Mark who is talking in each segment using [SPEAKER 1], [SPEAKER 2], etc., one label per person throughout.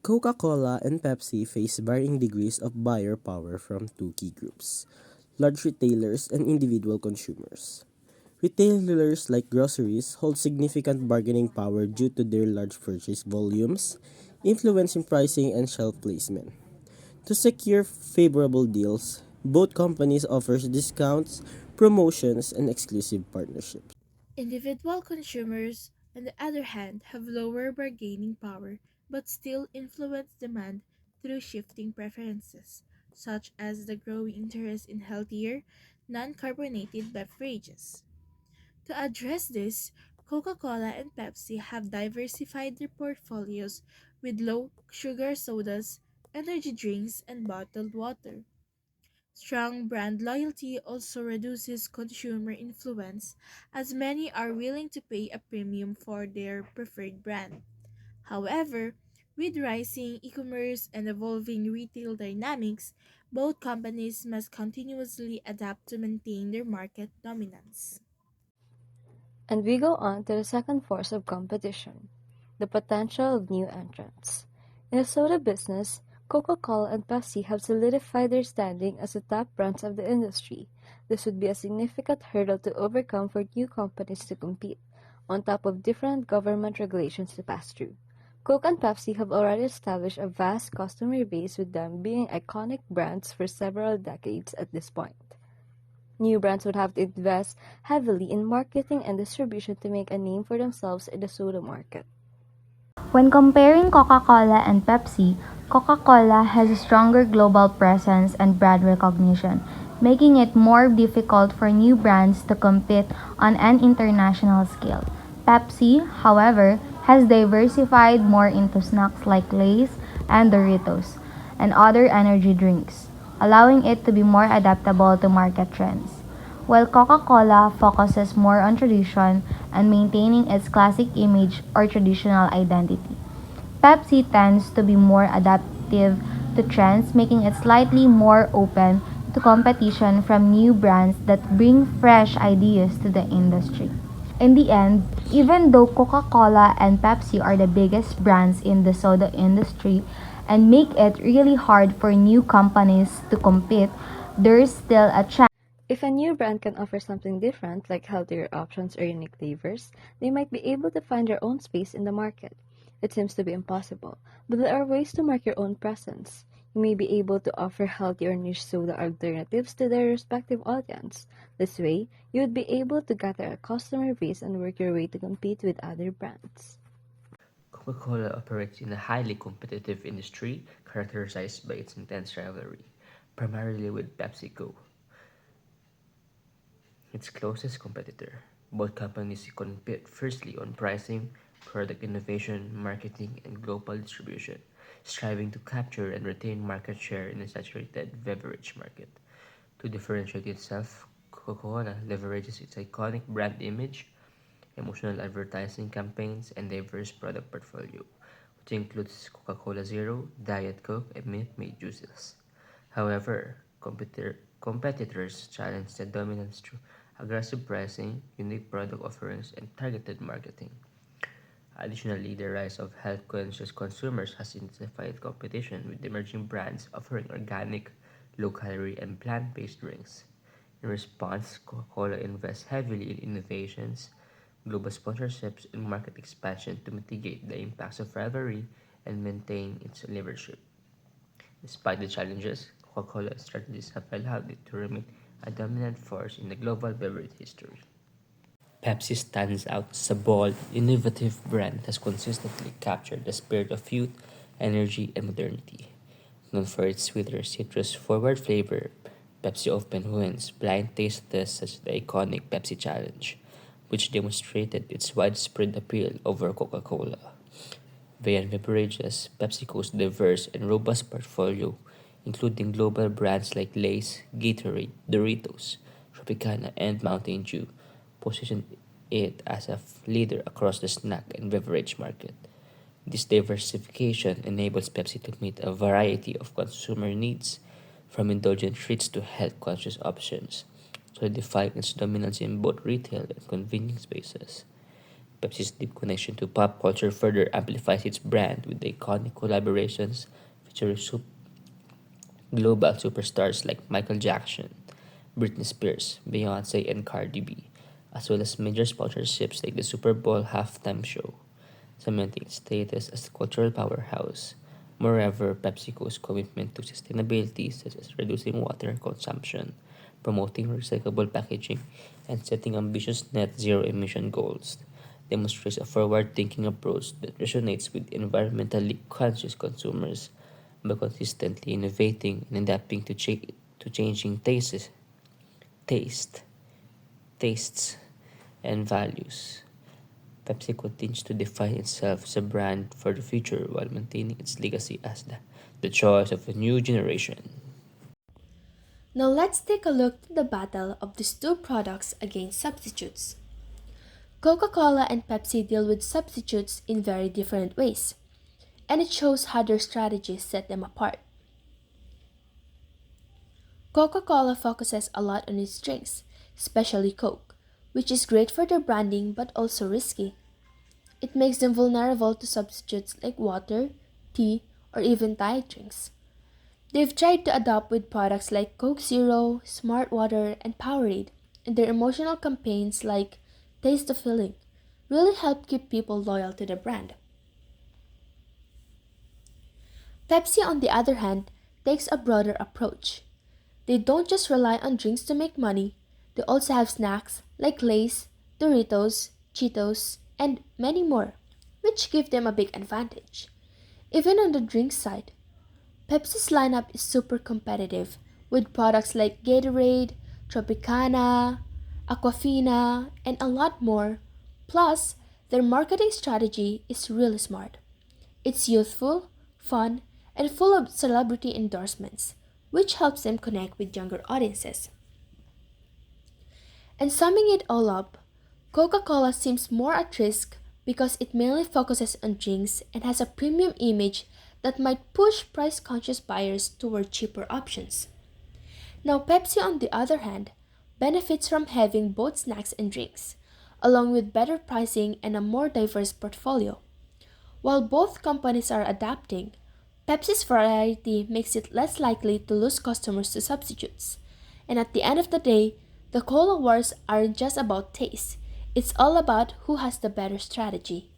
[SPEAKER 1] Coca-Cola and Pepsi face varying degrees of buyer power from two key groups: large retailers and individual consumers. Retailers like groceries hold significant bargaining power due to their large purchase volumes, influence in pricing, and shelf placement. To secure favorable deals, both companies offer discounts, promotions, and exclusive partnerships.
[SPEAKER 2] Individual consumers, on the other hand, have lower bargaining power but still influence demand through shifting preferences, such as the growing interest in healthier, non carbonated beverages. To address this, Coca Cola and Pepsi have diversified their portfolios with low sugar sodas, energy drinks, and bottled water. Strong brand loyalty also reduces consumer influence, as many are willing to pay a premium for their preferred brand. However, with rising e commerce and evolving retail dynamics, both companies must continuously adapt to maintain their market dominance.
[SPEAKER 3] And we go on to the second force of competition, the potential of new entrants. In the soda business, Coca-Cola and Pepsi have solidified their standing as the top brands of the industry. This would be a significant hurdle to overcome for new companies to compete, on top of different government regulations to pass through. Coke and Pepsi have already established a vast customer base, with them being iconic brands for several decades at this point. New brands would have to invest heavily in marketing and distribution to make a name for themselves in the soda market.
[SPEAKER 4] When comparing Coca-Cola and Pepsi, Coca-Cola has a stronger global presence and brand recognition, making it more difficult for new brands to compete on an international scale. Pepsi, however, has diversified more into snacks like Lay's and Doritos and other energy drinks, allowing it to be more adaptable to market trends. While Coca-Cola focuses more on tradition and maintaining its classic image or traditional identity, Pepsi tends to be more adaptive to trends, making it slightly more open to competition from new brands that bring fresh ideas to the industry. In the end, even though Coca-Cola and Pepsi are the biggest brands in the soda industry and make it really hard for new companies to compete, there's still a chance.
[SPEAKER 3] If a new brand can offer something different, like healthier options or unique flavors, they might be able to find their own space in the market. It seems to be impossible, but there are ways to mark your own presence. You may be able to offer healthier niche soda alternatives to their respective audience. This way, you would be able to gather a customer base and work your way to compete with other brands.
[SPEAKER 5] Coca-Cola operates in a highly competitive industry characterized by its intense rivalry, primarily with PepsiCo, its closest competitor. Both companies compete fiercely on pricing, product innovation, marketing, and global distribution, striving to capture and retain market share in a saturated beverage market. To differentiate itself, Coca-Cola leverages its iconic brand image, emotional advertising campaigns, and diverse product portfolio, which includes Coca-Cola Zero, Diet Coke, and Minute Maid juices. However, competitors challenge the dominance through aggressive pricing, unique product offerings, and targeted marketing. Additionally, the rise of health-conscious consumers has intensified competition with emerging brands offering organic, low-calorie, and plant-based drinks. In response, Coca-Cola invests heavily in innovations, global sponsorships, and market expansion to mitigate the impacts of rivalry and maintain its leadership. Despite the challenges, Coca-Cola's strategies have allowed it to remain a dominant force in the global beverage history. Pepsi stands out as a bold, innovative brand that has consistently captured the spirit of youth, energy, and modernity. Known for its sweeter, citrus-forward flavor, Pepsi often wins blind taste tests such as the iconic Pepsi Challenge, which demonstrated its widespread appeal over Coca-Cola. Beyond beverages, PepsiCo's diverse and robust portfolio, including global brands like Lay's, Gatorade, Doritos, Tropicana, and Mountain Dew, position it as a leader across the snack and beverage market. This diversification enables Pepsi to meet a variety of consumer needs, from indulgent treats to health-conscious options, solidifying its dominance in both retail and convenience spaces. Pepsi's deep connection to pop culture further amplifies its brand with iconic collaborations featuring global superstars like Michael Jackson, Britney Spears, Beyonce, and Cardi B, as well as major sponsorships like the Super Bowl halftime show, cementing its status as a cultural powerhouse. Moreover, PepsiCo's commitment to sustainability, such as reducing water consumption, promoting recyclable packaging, and setting ambitious net zero emission goals, demonstrates a forward thinking approach that resonates with environmentally conscious consumers by consistently innovating and adapting to changing taste, tastes, and values. Pepsi continues to define itself as a brand for the future while maintaining its legacy as the choice of a new generation.
[SPEAKER 2] Now let's take a look at the battle of these two products against substitutes. Coca Cola and Pepsi deal with substitutes in very different ways, and it shows how their strategies set them apart. Coca Cola focuses a lot on its drinks, especially Coke, which is great for their branding but also risky. It makes them vulnerable to substitutes like water, tea, or even diet drinks. They've tried to adapt with products like Coke Zero, Smart Water, and Powerade, and their emotional campaigns like Taste the Feeling really help keep people loyal to the brand. Pepsi, on the other hand, takes a broader approach. They don't just rely on drinks to make money, they also have snacks like Lay's, Doritos, Cheetos, and many more, which give them a big advantage. Even on the drink side, Pepsi's lineup is super competitive with products like Gatorade, Tropicana, Aquafina, and a lot more. Plus, their marketing strategy is really smart. It's youthful, fun, and full of celebrity endorsements, which helps them connect with younger audiences. And summing it all up, Coca Cola seems more at risk because it mainly focuses on drinks and has a premium image that might push price conscious buyers toward cheaper options. Now, Pepsi, on the other hand, benefits from having both snacks and drinks, along with better pricing and a more diverse portfolio. While both companies are adapting, Pepsi's variety makes it less likely to lose customers to substitutes. And at the end of the day, the cola wars aren't just about taste, it's all about who has the better strategy.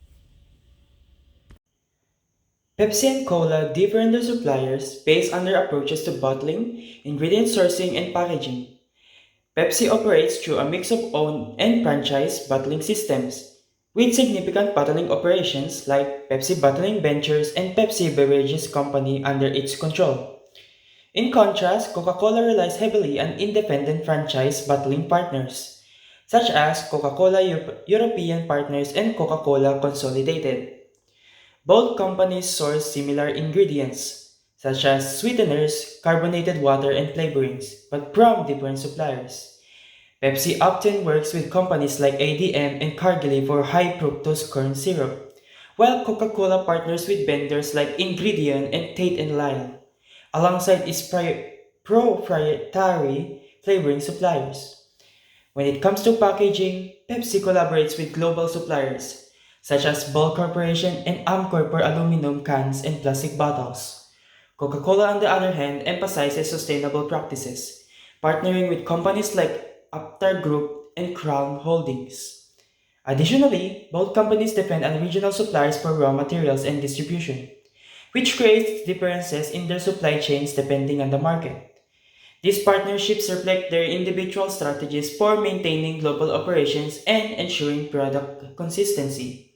[SPEAKER 6] Pepsi and Cola differ in their suppliers based on their approaches to bottling, ingredient sourcing, and packaging. Pepsi operates through a mix of owned and franchise bottling systems, with significant bottling operations like Pepsi Bottling Ventures and Pepsi Beverages Company under its control. In contrast, Coca Cola relies heavily on independent franchise bottling partners, such as Coca Cola European Partners and Coca Cola Consolidated. Both companies source similar ingredients, such as sweeteners, carbonated water, and flavorings, but from different suppliers. Pepsi often works with companies like ADM and Cargill for high fructose corn syrup, while Coca-Cola partners with vendors like Ingredion and Tate& and Lyle, alongside its proprietary flavoring suppliers. When it comes to packaging, Pepsi collaborates with global suppliers, such as Ball Corporation and Amcor for aluminum cans and plastic bottles. Coca-Cola, on the other hand, emphasizes sustainable practices, partnering with companies like Aptar Group and Crown Holdings. Additionally, both companies depend on regional suppliers for raw materials and distribution, which creates differences in their supply chains depending on the market. These partnerships reflect their individual strategies for maintaining global operations and ensuring product consistency.